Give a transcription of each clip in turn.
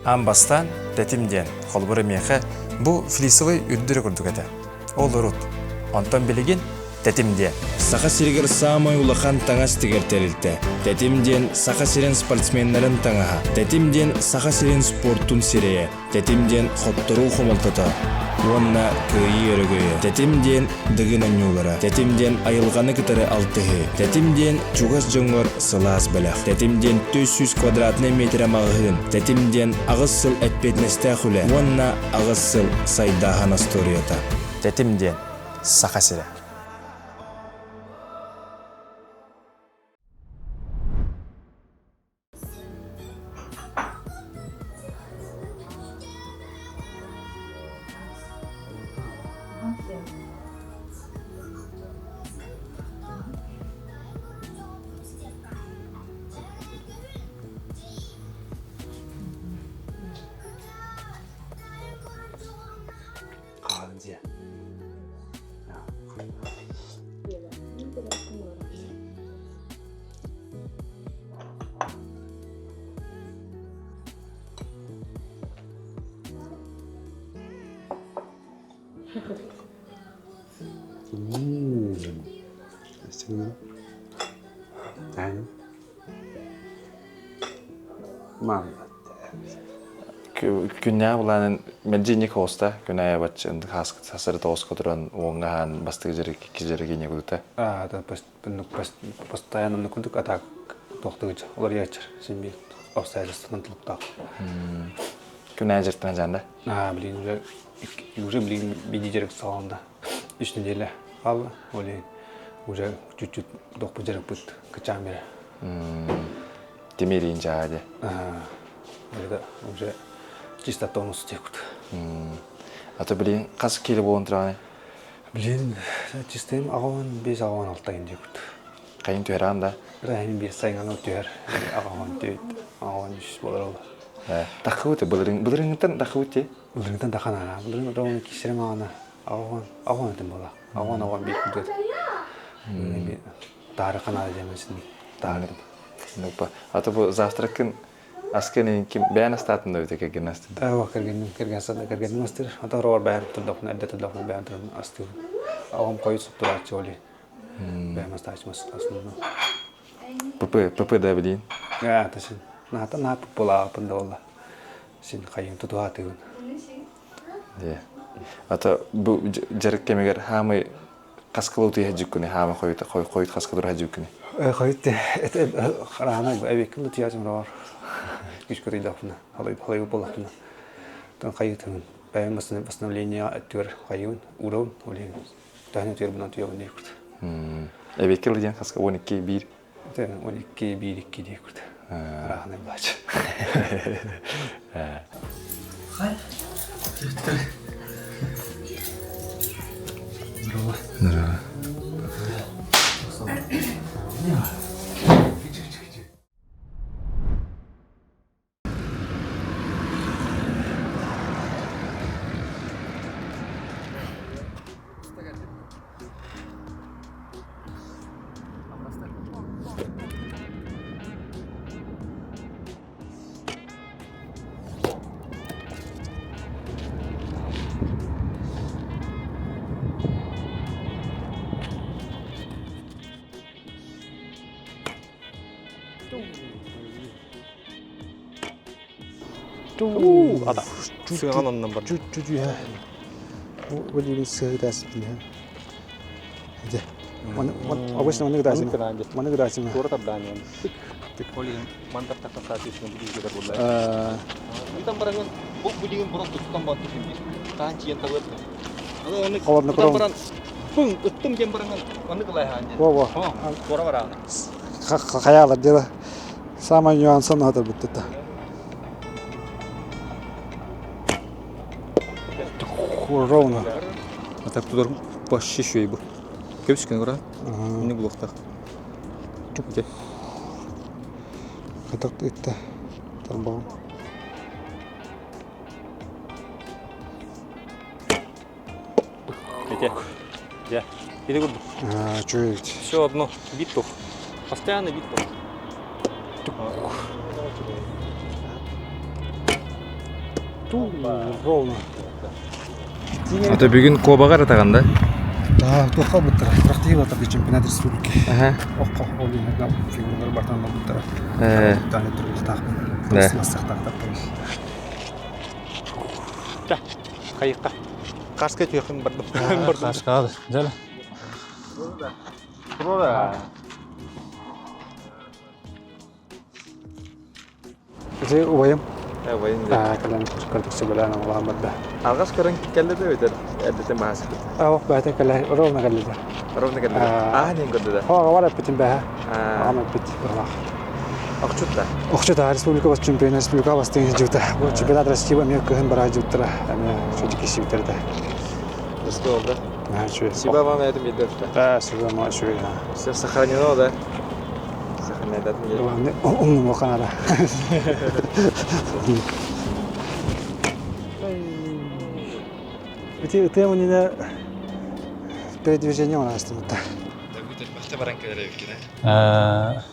Амбастан тетимден холбуры меха бу флисовый үрдүрө көрдүгөтө. Ол урут. Онтон билигин тетимден. Саха сиригер самой улахан таңас тигертерилте. Тетимден саха сирен спортсменнерин таңаха. Тетимден саха сирен спортун сирее. Тетимден хоттору хомолтото. Уонна кыйы өрөгөйө. Тетимден дыгын анюлара. Тетимден айылганы кытары алтыхы. Тетимден чугас жоңгор сылаас белах. Тетимден 400 квадратный метр амагын. Тетимден агыс сыл этпетнесте хүле. Уонна агыс сыл сайдахан асториота. Тетимден саха сире. Күнә буланын мәҗиник хоста күнә ябачын хаск сасыр тоос которан оңгаан бастыгы жерге кижерге не гута. Да постоянно кудук атак тоқтыгыч. Олар ячыр. Сенби обстоятельстводан тылыпта. Күнә жертан жанда. Блин, уже блин бедижерек салонда. 3 неделя. Алла, оле уже чуть-чуть дохпу жерек бут кычам бере. Демерин жааде. Это уже чисто тонус текут. А то блин, кас келип олонтураны. Блин, чистым агон без агон алтайын текут. Кайын туеран да. Райын без сайган өтер. Агон тет. Агон иш болар ол. Тахыты былырыңтан тахыты. Былырыңтан тахана. Былырың дауны кисерем ана. Агон тем бола. Агон бит күтөт. Дары канады демесин. Дары. Ну-па. А то бу завтракын аскенин ким бәян астатында өтө келген асты. Кирген сада кирген мастер. Ата рор бәян турдокна, әддә турдокна бәян турын асты. Агам койып турат жоли. Бәян астачмас асында. ПП да билин. Тасин. На пола пандола. Син кайын тутуаты. А то бу жарык кемегер хамы каскылыты хаҗыкны хамы койыт каскылыр хаҗыкны. Койты. Это харана бәбекин тиязым рор. Киш көрүдөкүнө. Халай болатына. Тан кайытын. Бәян восстановление аттыр кайын урон олен. Таны тербинат йогун декут. Эбекел ден каска 12-1. Это 12-1 декут. Рахны бач. Хай. Здорово. Ада. Сыган оннан бар. Чуть-чуть. Вот или сыграс бия. Иди. Обычно он играет. Он играет. Скоро браня. Олин мантап такасатысын бизге булла. Антан бараган бу будигин просто тутан бат түшүн. Таан чиен табып. Аны Холодно баран. Пун ыттым кен бараган. Аны кылай ханже. Во. Скоро бараган. Хаяла дела. Самый нюанс надо будет это. Ровно. А так тудор башчы шөй бу. Көпсүкөн кара. Не блоктак. Чупте. Так это торбал. Я. Иди гуд. Что это? Все одно битов. Постоянно битов. Ту, ровно. Ата бүгін Кобаға ратағанда. Да, тоққа бұттыр. Тұрақты ел атады чемпионат республики. Аха. Оққа олин адам фигуралар бартан бұттыр. Таны түрі тақпын. Да. Массақ тақтап. Қайыққа. Қарсқа түйеқін бардым. Қашқады. Жәлі. Burada. Це уайым. Вайын. Кәлән көрдіксі білән Allah'ın бәдді. Алғаш көрін келді де өтер. Әдеті мағасы. Оқ бәті кәлән ровно кәлді. Ровны келді. Нен көрді де. Оға var әппетін бәхі. Амат бит. Ақчутта. Оқчыда республика бас чемпион, республика бас теңіз жүгті. Бұл чемпионат Россия мен көхін бара жүгтіра. Әме шөті кеші бітерді. Рысты олды. Шөй. Сиба вам әдім едерді. Шөй ма шөй. Все сохранено, да? Сохранено әдім едерді. Умным оқанада. Бите үте мұніне передвижение у нас тут. Бақта баран кәдері өйткені.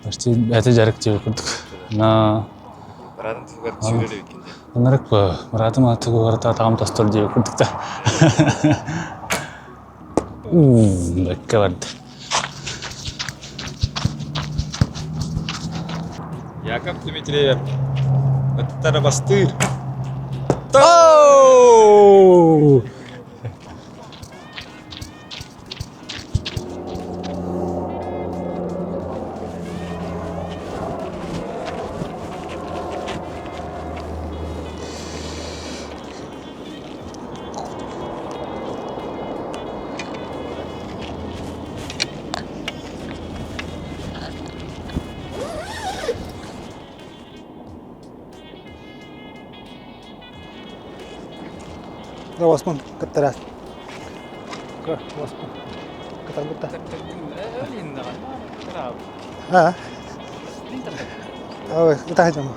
Почти это жарык жеп көрдүк. На Барадың тұғыр түсірелі өйткенде. нарык Маратым аты көрді тағам тастыр жеп көрдүк та. Бәкке барды. Яков Дмитриев. Өттәрі бастыр. Осман, каттарас. Осман. Каттар бутта. Ой, это жама.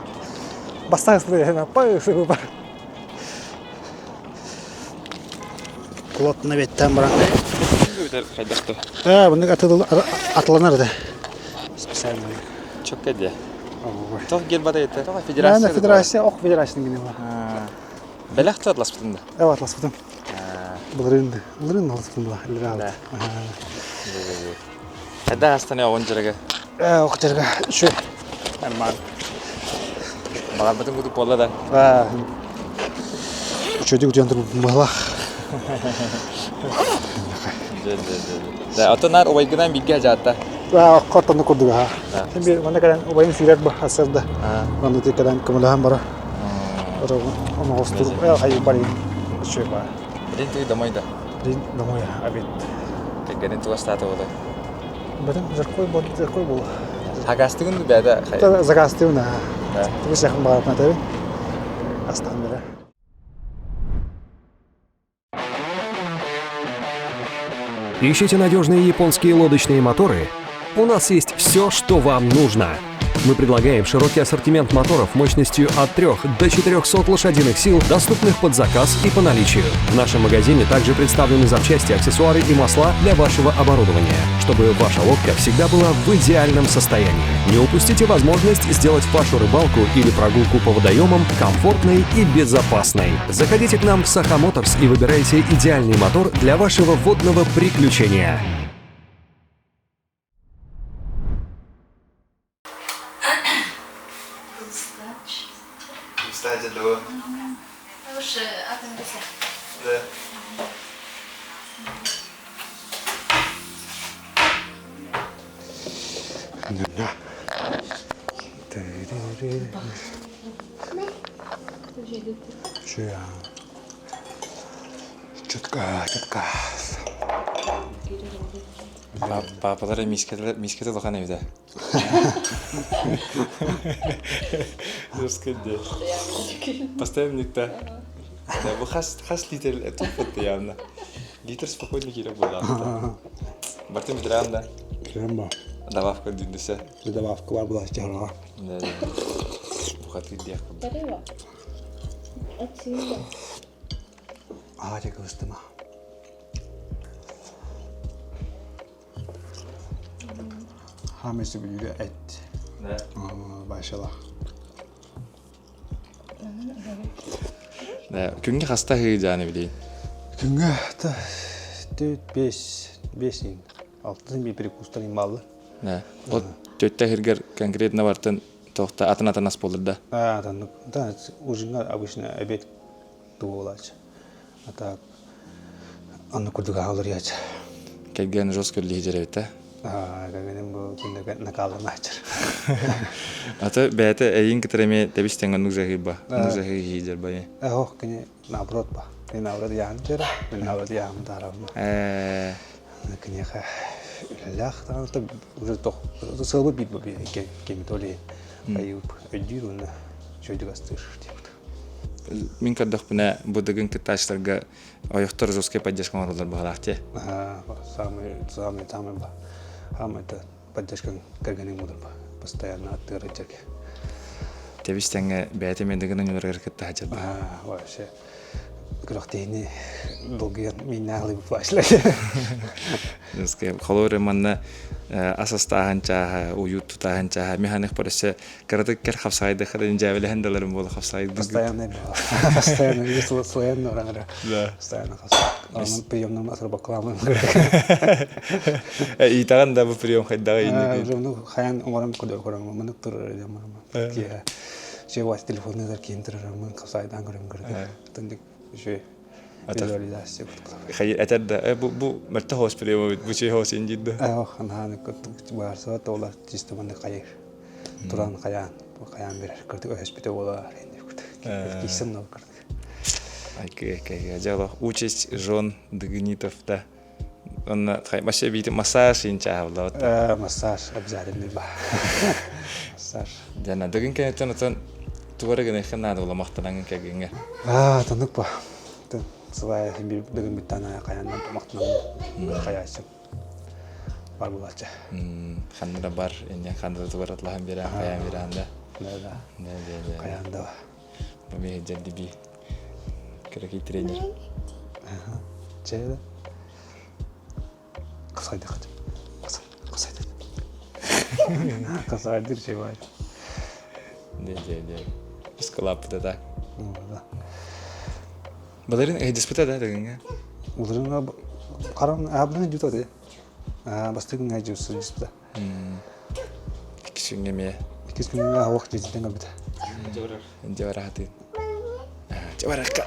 Бастан строй, на пойсы бар. Плотно бет там бар. Өтер қайдақты. Бұны атыланар да. Специально. Çok kedi. Тоқ гел бада еті. Тоқ Федерация. федерация. Федерация, оқ федерацияның гене бар. Бәләқті атлас бұтында. Атлас бутым. Бұлырынды алыс бутым бар. Да. Әді Астана оғын жүрігі. Оқ жерге шөй. Нормально. Бағар бұтын күдік болы да. Шөйді күтендір мұғылақ. Отынар ойгынан білге жатта. Қоттанды көрдігі ға. Сен бір мұнда кәден обайын сүйрер бұ асырды. Мұнда тек кәден көміліған бара. Оны қостырып, қайы бар ең. Шөй бар. Ден туй домойда. Ден домой обед. Кәгенен туға статы олы. Бәдім жарқой болды. Хагастығын бәді қай. Загасты ұна. Түгіс яқын бағатына тәбі. Астан бәрі. Ищите надежные японские лодочные моторы? У нас есть все, что вам нужно. Мы предлагаем широкий ассортимент моторов мощностью от 3 до 400 лошадиных сил, доступных под заказ и по наличию. В нашем магазине также представлены запчасти, аксессуары и масла для вашего оборудования, чтобы ваша лодка всегда была в идеальном состоянии. Не упустите возможность сделать вашу рыбалку или прогулку по водоемам комфортной и безопасной. Заходите к нам в Саха Моторс и выбирайте идеальный мотор для вашего водного приключения. Кстати, да. Лучше отойдите. Да. Шөй. Четко. Папалары мискеті лоқан evde. Жескенде. Постоянно никто. Да, бұл қас литр топ бұтты явно. Литр спокойно келіп болды. Бартын бітірағым да. Керем ба. Добавка дүндісі. Добавка бар бұла жағыға. Да. Бұқат кеддек. Дерево. Отсюда. Тек ұстыма. Хамесі бүлігі әт. Да. Başla. Күнге хаста хыжаны билейин. Күнгө та 4-5 алтын bir перекустан ималы. От төттө хиргер конкретно бартын тоқта атын ас болыр да. Да, ужинга обычно обед туолач. А так анны курдуга алыр яч. Келген жоскөрлү хижеребет. Гагенем бу күндө накалмачыр. Ата бәте эйин китреме тебистен нузахи ба. Нузахи хижер ба. Ох, кene наоборот ба. Мен наоборот янчер, мен наоборот ям дарам. Кene ха лах та уже то сылбы бит бу кемитоли. Айып өдүрүнө жойдугастыр деп. Мин кадах бина будыгын китачларга аяктар жоске поддержка марлар багалакте. Самый ба. Хамата поддержка кырганы мудар ба. Постоянно оттырычак. Тебистен бәте мендеген нөлөр кетти хажыр. Вообще. Грохтени долгие миналы башлай. Жоске холоре манна асастаганча уют тутаганча механик порсе карадыккер хавсайды хадын жавеле хендаларым болу хавсайды. Постоянно если слоен норангара. Да. Постоянно хавсайды. Он приемным асрабакламын. И таганда бу прием хайдага инде. Ну хаян умарам кудор корам мынык турар демарам. Ке. Чевас телефонны зар кентирам хавсайдан көрөм көрдү. Тындык şey visualizasyon. Hayır eterde bu mertte hoş прием bu şey hoş incidde. Hani varsa da olar sisteminde kayır. Turan kayan, bu kayan bir kırtık hospital olar indi. Кисен нау кырдык. Айкы жало участь жон Дагнитов да. Он вообще бит массаж инча вот. Массаж обязательно ба. Массаж. Жана дагын кенетен туарыгын ханада ола мактанан кегенге. Танык ба. Свай бир дагын биттана каяндан мактанан каясың. Бар булача. Хандыра бар, эне хандыра туаратлахан бера, каян беранда. Да. Каянда. Бами жадиби. Кереки тренер. Чейда. Касайды хат. Касайды. Касайды şey var. De. Скалапта да. Да. Балерин диспута да дагынга. Уларына каран аблын жута де. Бастыгын айжусы диспута. Кишинге ме. Кискин вак житен габыта. Жавара хаты. Жаваракка.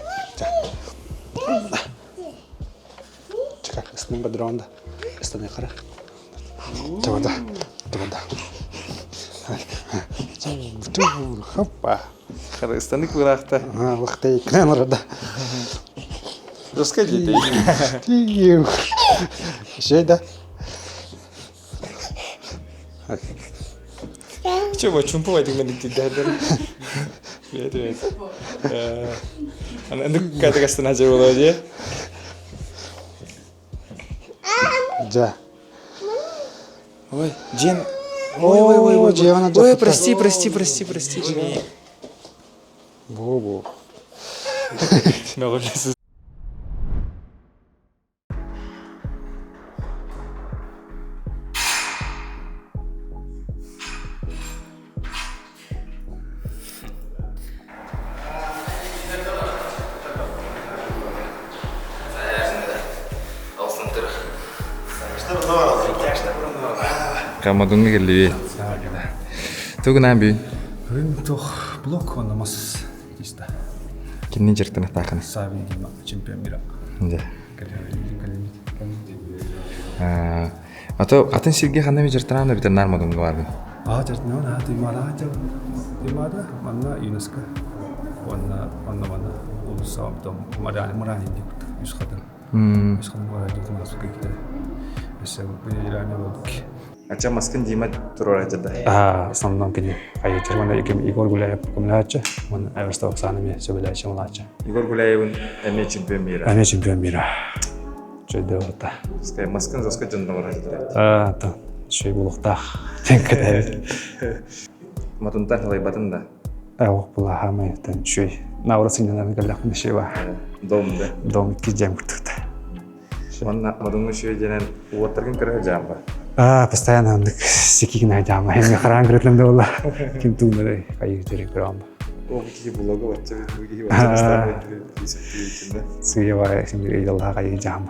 Чекай, сним бадронда. Стане хара. Тавада. Хоппа. Хара станык вырахта. Вахтай камерада. Расскажите. Şeyda. Чего чумпувать меня дедер. Привет. Она как-то кастана жевала же. Да. Ой, Джен. Ой, Джена. Ой, прости. Джен. Богу. Нагоняется. Камадунга келди. Тугунан бүй. Тох блок онамас. Иста. Кинни жертен тахын. Саби чемпион мира. Да. Ато атын сирге ханами жертенамда битер нармадунга барбын. Жертен она тимада манна ЮНЕСКО. Манна улусам там марани деп ишхатан. Ишхатан барады тумас кекте. Mesela bu İran'da olduk. Ача маскын дима турар жада. Основном кене кайы Германия Игорь Гуляев кумлача, он Эверстов санами сөбелече млача. Игорь Гуляевын эме чемпион мира. Эме чемпион мира. Чөйдө ота. Скай маскын заска жанда бар жада. Та шей булукта. Тенкеде. Матунтан халай батында. Ок була хамай тен шей. Наурасындан галак мешева. Домда. Дом кижем күтүктө. Манна мадунгу шей женен уоттаргын кыра жамба. Постоянно сикигна жама. Эми харан кырлымда була. Ким тугнары кайы жере кырам. О, какие блога, вот тебе другие старые писать. Сыева şimdi yıllar kayacağım.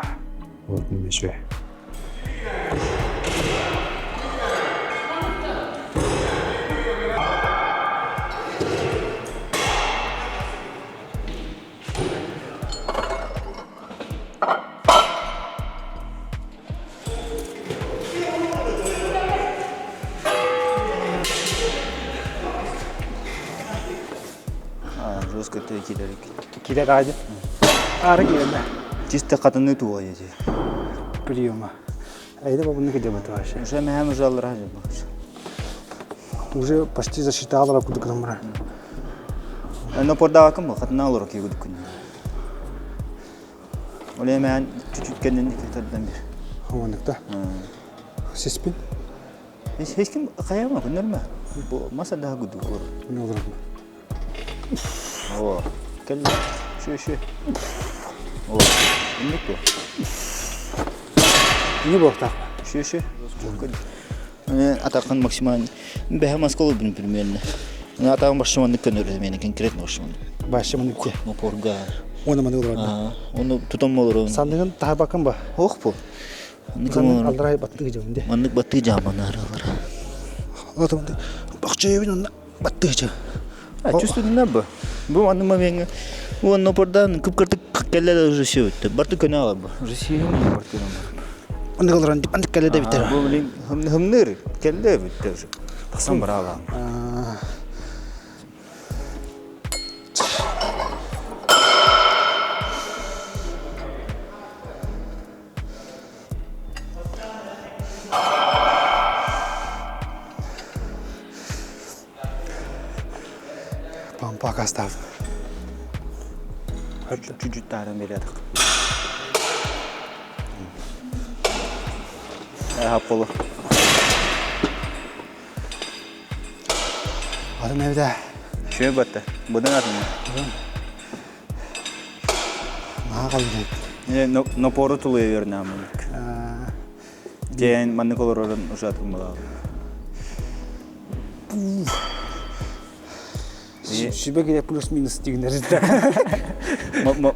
Bu ne şey. Жестко ты кидарик. Gider ağacı. Ağrı geldi. Чисто қатыны туа еже. Biliyorum ha. Ayda babamın gidiyor bu taşı. Уже мем жалыр хажы баш. Уже почти засчитал куда камера. Но порда акым қатына алыр ки гүдүк күн. Оле мен чуть-чуть кенен кетерден бер. Хаваныкта. Сеспин. Hiç kim kayama kunlar mı? Bu masa daha gıdı olur. Ne olur mu? Oo. Gel. Şu. Oo. İndik bu. Ne bu ortak? Şu. Çok gıdı. Atakan maksimal. Behem askolu benim primlerine. Atakan başlamanlık kanırız beni konkret başlamanlık. Başlamanlık ki. O porga. Onu mu olur? Onu tutam olur onu. Sandığın daha bakın ba. Hoş bu. Sandığın aldıray battı gideceğim de. Manlık battı camana aralara. O zaman bakçaya bin onunla battı gideceğim. Чувствую не bu. Bu anıma ben bu anı pordan kıpkırtık kelleler уже все это. Bartu kanal bu. Уже все не bartu. Onu olur antik antik kelle de biter. Bu bilin hımnır kelle bitti. Tasam brava. Pampa kastav. Çocuk tarım veriyorduk. Hapolu. Adam evde. Şöyle battı. Buradan atın. Ne kaldı? No poru tuluyor yerine ama. Diyen manlık olur oradan uzatılmalı. Şibek ile plus minus diğinleri.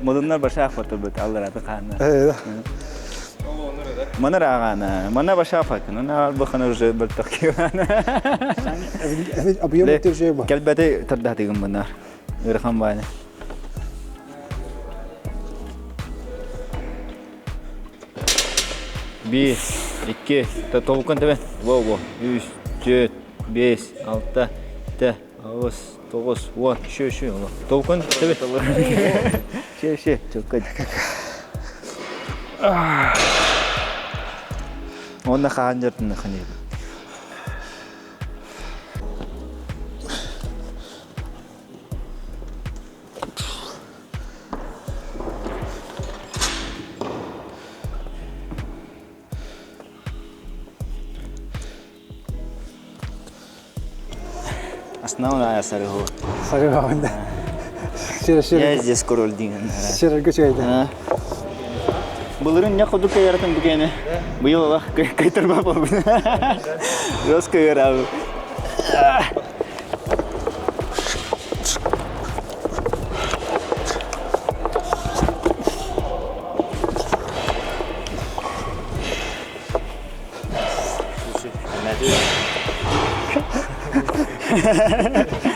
Modunlar başa akfatır böyle Allah razı kanı. Evet. Mana rağana, mana başa fakın. Ona bakana уже bir takıyor. Evet, abiyem bir şey var. Kelbette terdahtigim bunlar. Irkhan bana. Bir, iki, tolukun tabi. Wow. 3, 4, 5, 6, 7, 8, 9, 10. Şu. Tolukun tabi. Şu. Çok kötü. Onda kancartın kanıyor. Основная сарыгу. Sarıgağında. Şir. Я здесь король dingen. Şir göçeydi. Bunların ne kadar yaratın bu gene? Bu yıl bak kaytarma bu. Biraz kayar abi.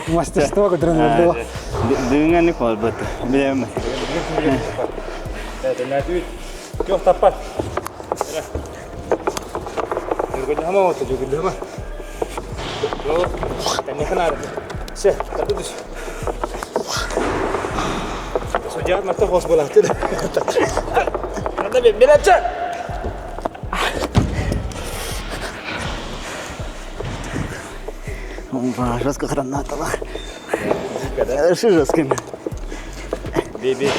Мастерство, которое надо было. Dengan ni kau betul. Bila Это на ответ. Кёх топат. Juga dah mau tu juga dah mah. Lo, tanya kenal. Seh, tak tu. Sejak mata hos bola tu. Ada bila cak. жестко гранатово. Хорошо жестким. Бей.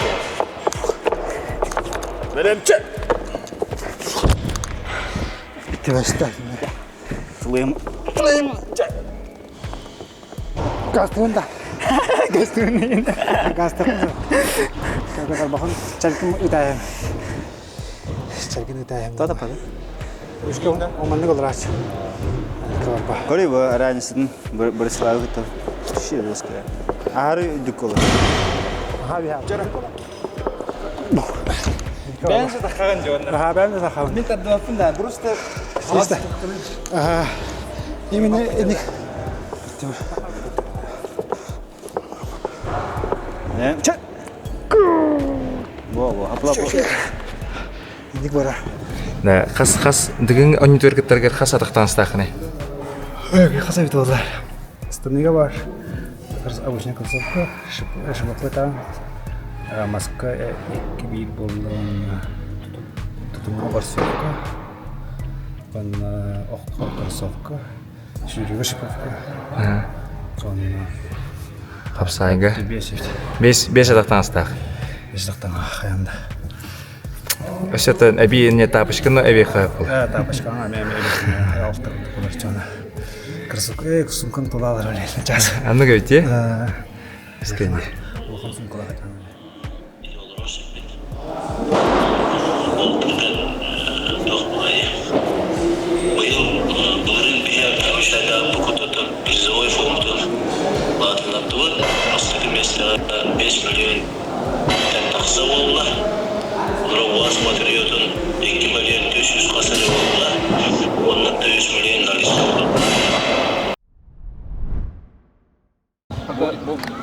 Беремче. Тевашта. Слым. Gazete Гастроnin. Gazete. Kadar bakın çelkim itayım. Çelkim itayım. Кто-то падает. Üçte omanlık olur aç. Kabarba. Коли вы раньше Борислав это вообще жестко. Ağrı dük olur. Abi ha. Ben de takağın cevabını. Ha ben de takavım. Ben de döndüm da burası da İşte. Aha. Yemine edik. Ne? Çak. Wow, hapla. Edik bara. Да, хас дигин онитөргөттөргөр хас атактанстахны. Хаса бит олар. Стамнига бар. Кырс обычный концовка. Шипоклета. Маска кибит болон. Тутумга барсовка. Панна охка концовка. Ширива шиповка. Сонна. Хапсайга. Бесит. Бес атактанстах. Бесдактан хаянда. Өсөтөн эби не тапышкыны эби хапыл. Тапашкана мен автор колорчана. Кырсык сумкан толалар эле. Час. Аны көйте. Скене. Улхан сумкалар.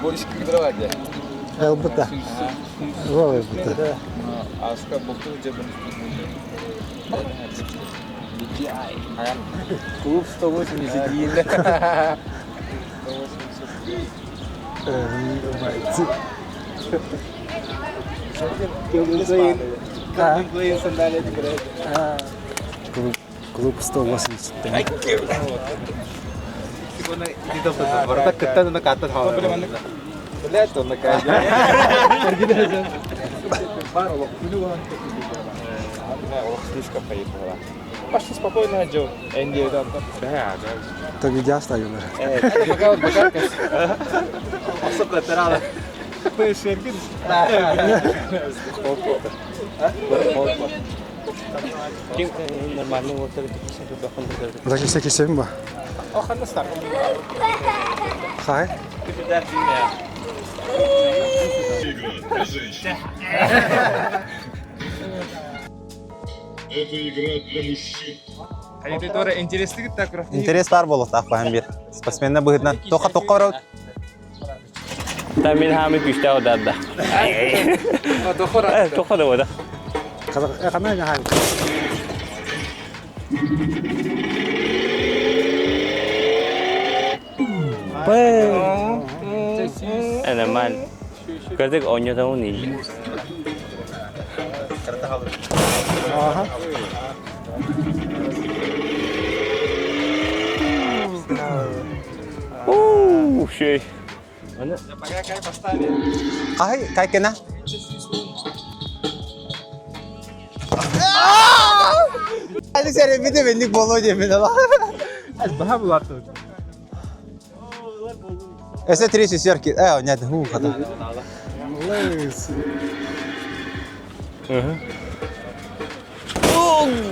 Bu iş gibi var ya. Elbette. Var elbette. Aslında bu cebin iki ay. Kup stoğu şimdi değil. Клуб 180. Barat kita na kata thaw. Boleh to na kaya. Pergi dah je. Baru ini wah. Слишком поехала. Пошли спокойно, Джо. Энди там. Да. Так и часто его. Пока. Особо терала. Поешеркин. Kim normalde ortada bir şey yok. Значит, всякий семь ба. Охрана старт. Хай. Это игра для мужчин. Hayır, doğru interesli git takır. Интерес бар болот акпан бир. Спортсменне быгытнан тока барат. Тамин хами күштә одадда. Doktora. Тока да ода. Камера не хай. Нормально. Кадык ойнатам уни. Ага. Şey. Кай кена? Hadi sen bir de benlik bolo diye mi lan? Daha mı var? Ese triste senhor que ne de hu kadar.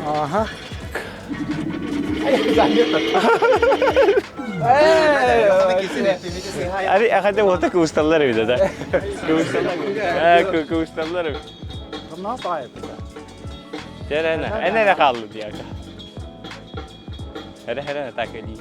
Aha. Hadi akade orta kustalar bir de. Kustalar. Kustalar. Ne yapayım? Terena. Ene kaldı diye. Hadi takeli.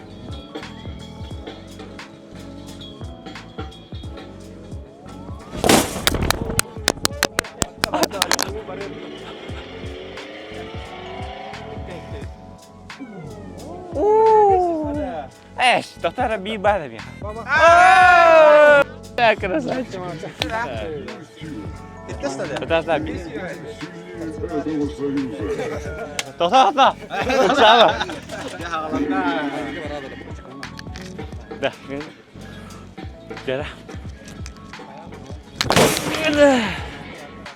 Doktor bir bana bir. Ya красавчик. Doktor bir. Doktor. Uçağa. Dah. Gel.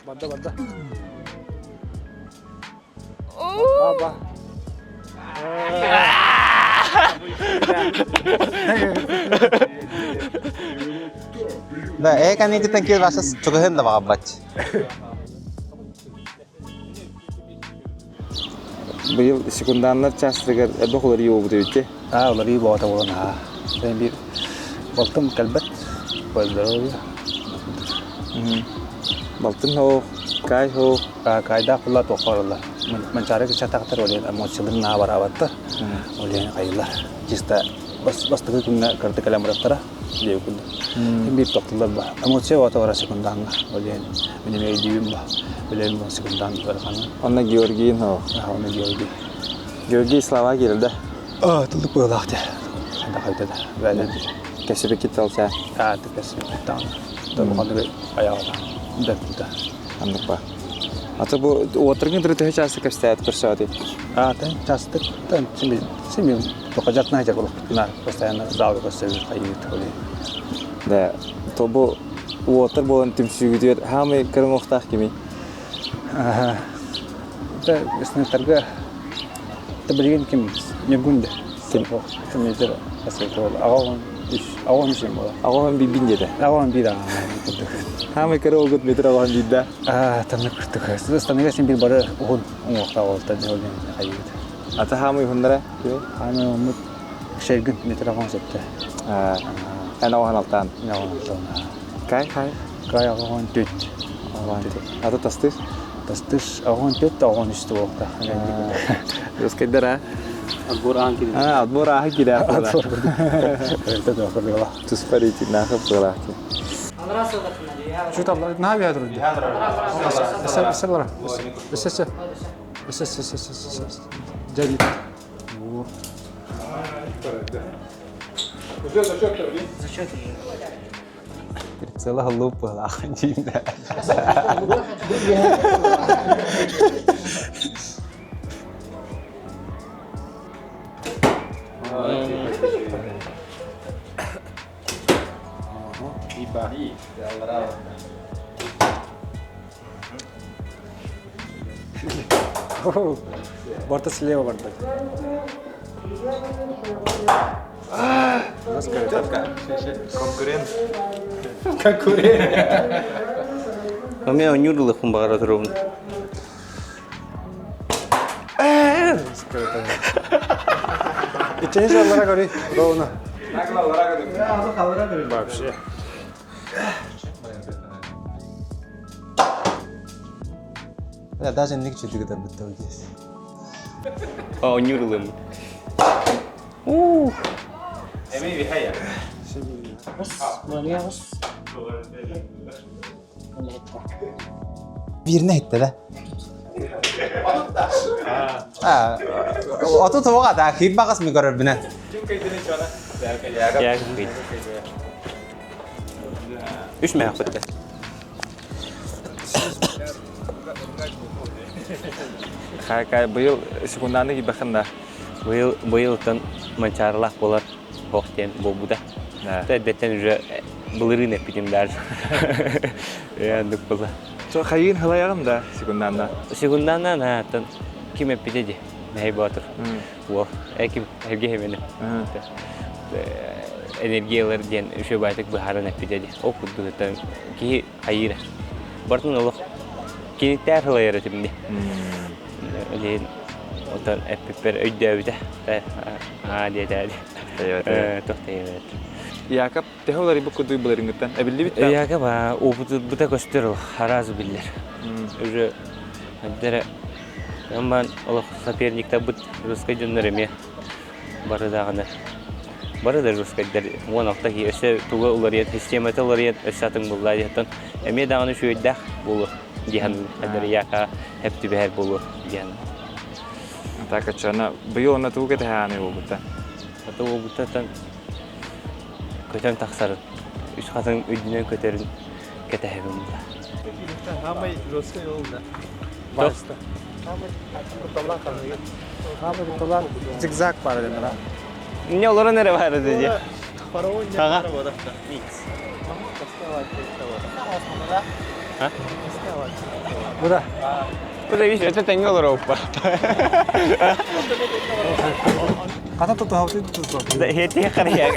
Bada. Baba. Да, kan inte tänka vad så ska hända var batt. Bu yıl sekundanlar çastırgar dokuları yok dedi ki. Olari bawa tawaran ha. Ben bir baltam kalbat. Здоровье. Балтын хоқ, кай хоқ. Кайда кулла тоқарылар. Манчары чатақтар олен эмоциялар на барабатты. Олен кайылар. Чисто бастығы күнне кырды каламыраттара. Дей күнді. Бир тоқтылар ба. Эмоция вата вара секунданга. Олен менеме дивим ба. Олен ба секунданга барханы. Онна Георгийин хоқ. Оны Георгий. Георгий слова келді. Тылдық бойлақты. Анда қайтады. Бәлі. Кәсібі кетті алса. Тікесі. Таң. Табықанды аяғыда. Дәттілді. Андық ба. Аты бұл отырғын түрі түхі жасы көстәйт көрсөді. Тән частық. Тән семей тоқа жатына айтар болып бұтынар. Постоянно залғы көстәйді қайып өтіп олей. Да, то бұл отыр болын түмсігі дейір. Хамы кірін оқтақ кемей. Өснеттарға білген кем негунде. Кем езір әсеті ол. Ағауын үшен бола. Ағауын бейбін деді. Ағауын бейді. Хамы кірі олғыт метр ағауын бейді. Тәмі күрттік. Станыға сен бір бары ұғын оңуақта олды. Олен қайып. Аты хамы ұғындыра? Хамы ұмыт кішергін метр ағауын сәтті. Ән ағауын алтан. Ағауын алтан. Кай? Кай ағауын төт. Аты тастыр? Тастыр ағауын төт, ағауын үсті оқты. Өскайдар, а? Отбор ағын кеді. Отбор ағы кеді ақылда. Өйтеді оқырды ола. Тұспарити нақып бұлақты. شو طب نهابي هذا ردي بس برا بس جديد Целая лупа, охотина. Борта слева борта. Конкурент. У меня нюрлых умбара ровно. И че не жалко говори ровно. Вообще. Я даже не хочу туда быть здесь. О, нюрлым. Эмили Вихая. Birine etti de. Oto tuvağa da feedback asmi görür bine. Ya kıydı. Üç mü yaptı? Kay bıyıl sekundanı gibi bakın da. Быйылтын манчарлах болар хоқтен болбуда. Тәддеттен уже былырын әппетім даже. Яндық бола. Со қайын хылаяғым да секунданда. Секундандан атын ким әппетеді? Мәй батыр. Ол әкім әбге хемені. Энергиялар ден үші байтық бұхарын әппетеді. Ол құддығыттан кейі қайыры. Бартын олық кенеттер хылайыр әтімде. Otan epipper ödevde. Hadi. Tohtayı. Yakap teholaları bu kuduyu bularınızdan. Ebilli bitti. Yakap o bu da gösterir. Harazı bilir. Уже dere ama Allah соперникте бут русский дөннәреме. Бары дагына. Бары да русский дер. Монакта ки эше туга улар систематы улар эшатын буллар ятан. Эме дагына шу өйдәк булу. Дихан хәдер яка хәпти бәһәр булу дихан. Так ачана быйыл на туга тәһәне булды. Ата о бутатан көтән тахсарын. Үч хатын өйдән көтәрен кәтәһәбем була. Хамай русский oldu. Başta. Abi bu dolar zigzag var dediler ha. Ne olur nere var dedi. Kaga. Ha? Burada. Burada bir şey tengo olur oppa. Kata tutu havlu tutu. Da heti kariya.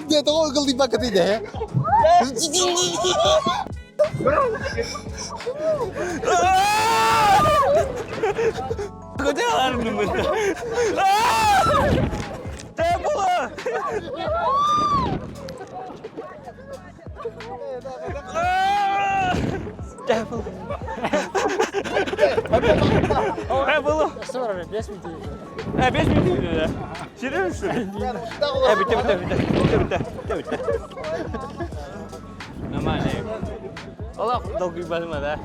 Dia tahu kalau dipakai tidak ya? Allah долгий басма да.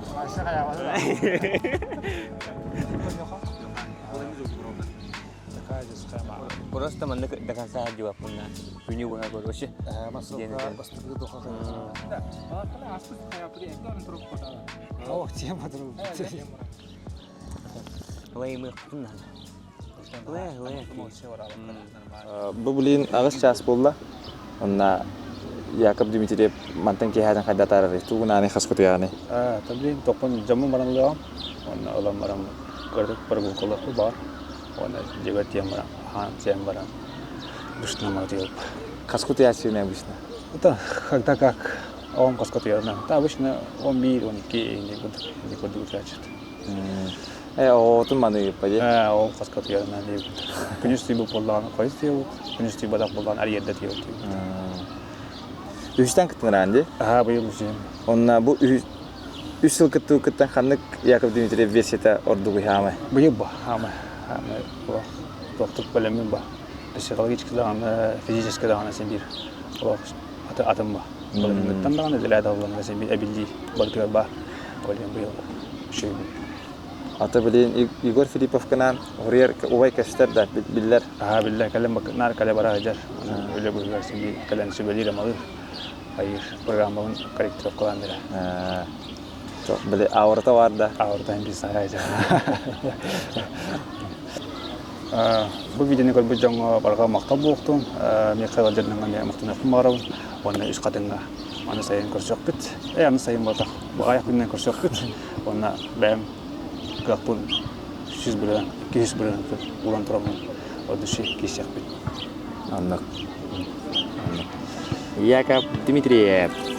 Просто mana dengan saya jawab punya punya bukan berusia. Masuk бастырды доқа. О, тема друг. Лай мы пунна. Лай. Бұл білейін ағыз час болды. Онна Яков Дмитриев мантан кехадан қайдатар туғын аны қасқыты яғыны. Таблин тоқпын жамын барам лағам. Оны олам барам көрдік бір бұл қолақы бар. Оны жегер тем барам, хан тем барам. Бушна мағдиып. Қасқыты ясыны обычно. Это когда как он каскот ярна. Та обычно он мир, он ки не куда учат. Отын маны паде. Он каскот ярна не. Конечно, был полдан, кайсы, конечно, бадак полдан, ариедда тио. Үстен кіттің ранде? Быйыл жем. Онна бұл үш жыл кіттің қанық Яков Дмитриев версияты ордуғы хамы. Быйыл ба, хамы. Доктор бөлімі ба. Психологический дағаны, физический дағаны сен бір. Атым ба. Бұлымдықтан дағаны діләді алғанға сен бір әбілді бөлтігер ба. Олен быйыл шөйін. Аты білейін Игорь Филипповкынан ғырер ұбай кәштер да білдер. Білдер, кәлем нар кәле бара әжер. Өлі бұйғар сен бір кәлен сөбелер амалыр. Hayır, programın korrektirovkalanları. Çok böyle ağırta var da. Ağırta hem bir sayacak. Bu videonu görüp canlı barga maktab boğdum. Mikhail Cernen'e muhtemelen varım. Onu üst katına. Onu sayın koşacak bit. Onu sayın batak. Bu ayak günden koşacak bit. Onu ben kapın 100 bilen, 200 bilen ulan turamın. O düşü geçecek bit. Anladım. Яков Дмитриев.